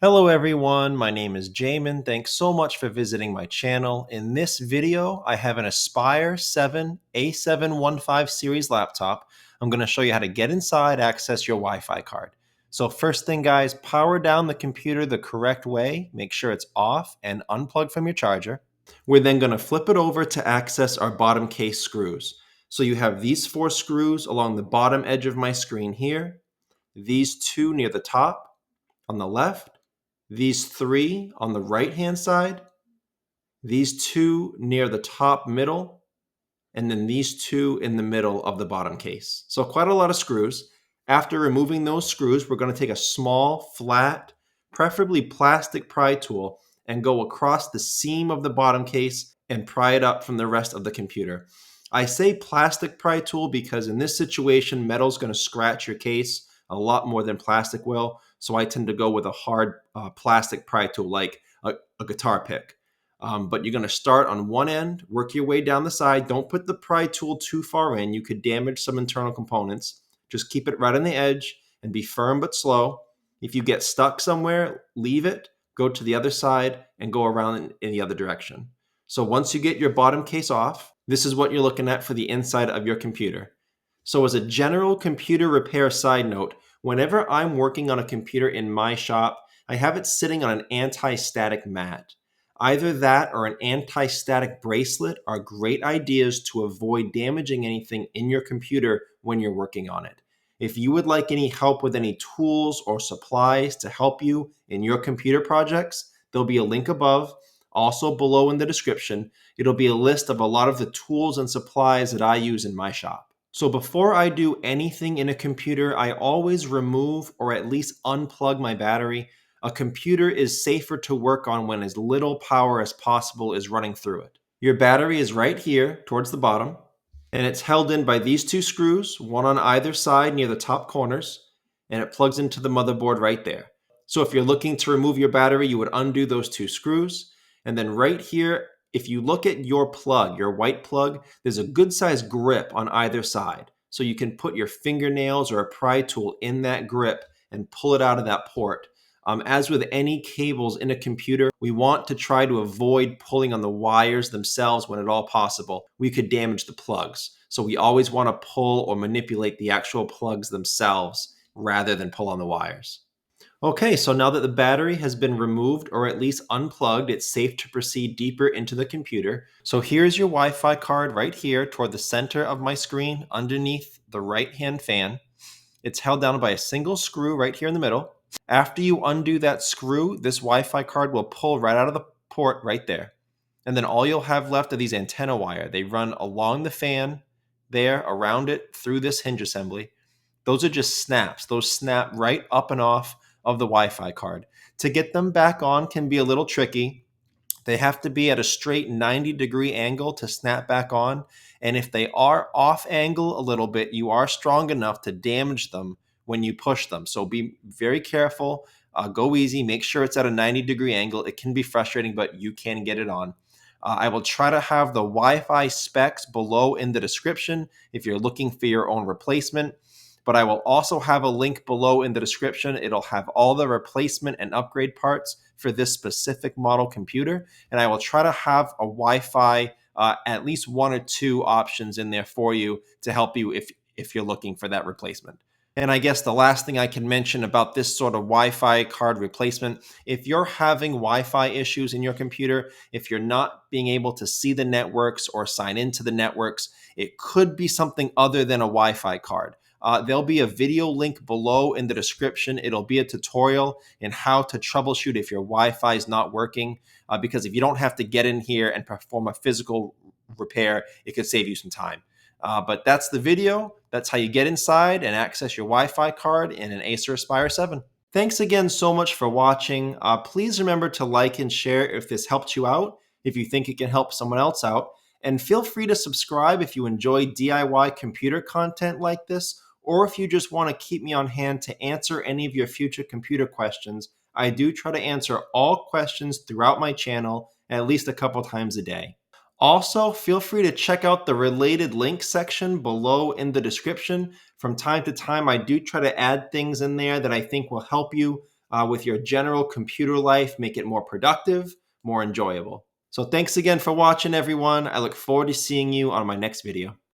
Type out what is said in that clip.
Hello everyone, my name is Jamin. Thanks so much for visiting my channel. In this video, I have an Aspire 7 A715 series laptop. I'm going to show you how to get inside, access your Wi-Fi card. So first thing guys, power down the computer the correct way. Make sure it's off and unplugged from your charger. We're then going to flip it over to access our bottom case screws. So you have these 4 screws along the bottom edge of my screen here, these 2 near the top on the left, these 3 on the right-hand side, these 2 near the top middle, and then these 2 in the middle of the bottom case. So quite a lot of screws. After removing those screws, we're going to take a small, flat, preferably plastic pry tool and go across the seam of the bottom case and pry it up from the rest of the computer. I say plastic pry tool because in this situation, metal's going to scratch your case a lot more than plastic will. So I tend to go with a hard plastic pry tool like a guitar pick. But you're going to start on one end, work your way down the side. Don't put the pry tool too far in. You could damage some internal components. Just keep it right on the edge and be firm but slow. If you get stuck somewhere, leave it, go to the other side, and go around in the other direction. So once you get your bottom case off, this is what you're looking at for the inside of your computer. So as a general computer repair side note, whenever I'm working on a computer in my shop, I have it sitting on an anti-static mat. Either that or an anti-static bracelet are great ideas to avoid damaging anything in your computer when you're working on it. If you would like any help with any tools or supplies to help you in your computer projects, there'll be a link above. Also below in the description, it'll be a list of a lot of the tools and supplies that I use in my shop. So before I do anything in a computer, I always remove or at least unplug my battery. A computer is safer to work on when as little power as possible is running through it. Your battery is right here towards the bottom, and it's held in by these 2 screws, one on either side near the top corners, and it plugs into the motherboard right there. So if you're looking to remove your battery, you would undo those 2 screws, and then right here, if you look at your plug, your white plug, there's a good sized grip on either side. So you can put your fingernails or a pry tool in that grip and pull it out of that port. As with any cables in a computer, we want to try to avoid pulling on the wires themselves when at all possible. We could damage the plugs. So we always want to pull or manipulate the actual plugs themselves rather than pull on the wires. Okay, so now that the battery has been removed or at least unplugged, it's safe to proceed deeper into the computer. So here's your Wi-Fi card right here toward the center of my screen underneath the right-hand fan. It's held down by a single screw right here in the middle. After you undo that screw, this Wi-Fi card will pull right out of the port right there. And then all you'll have left are these antenna wire. They run along the fan there, around it, through this hinge assembly. Those are just snaps. Those snap right up and off of the Wi-Fi card. To get them back on can be a little tricky. They have to be at a straight 90-degree angle to snap back on. And if they are off angle a little bit, you are strong enough to damage them when you push them. So be very careful. Go easy. Make sure it's at a 90-degree angle. It can be frustrating, but you can get it on. I will try to have the Wi-Fi specs below in the description if you're looking for your own replacement. But I will also have a link below in the description. It'll have all the replacement and upgrade parts for this specific model computer. And I will try to have a Wi-Fi, at least 1 or 2 options in there for you to help you if you're looking for that replacement. And I guess the last thing I can mention about this sort of Wi-Fi card replacement, if you're having Wi-Fi issues in your computer, if you're not being able to see the networks or sign into the networks, it could be something other than a Wi-Fi card. There'll be a video link below in the description. It'll be a tutorial in how to troubleshoot if your Wi-Fi is not working, because if you don't have to get in here and perform a physical repair, it could save you some time. But that's the video. That's how you get inside and access your Wi-Fi card in an Acer Aspire 7. Thanks again so much for watching. Please remember to like and share if this helped you out, if you think it can help someone else out. And feel free to subscribe if you enjoy DIY computer content like this, or if you just want to keep me on hand to answer any of your future computer questions. I do try to answer all questions throughout my channel at least a couple times a day. Also, feel free to check out the related links section below in the description. From time to time, I do try to add things in there that I think will help you with your general computer life, make it more productive, more enjoyable. So thanks again for watching, everyone. I look forward to seeing you on my next video.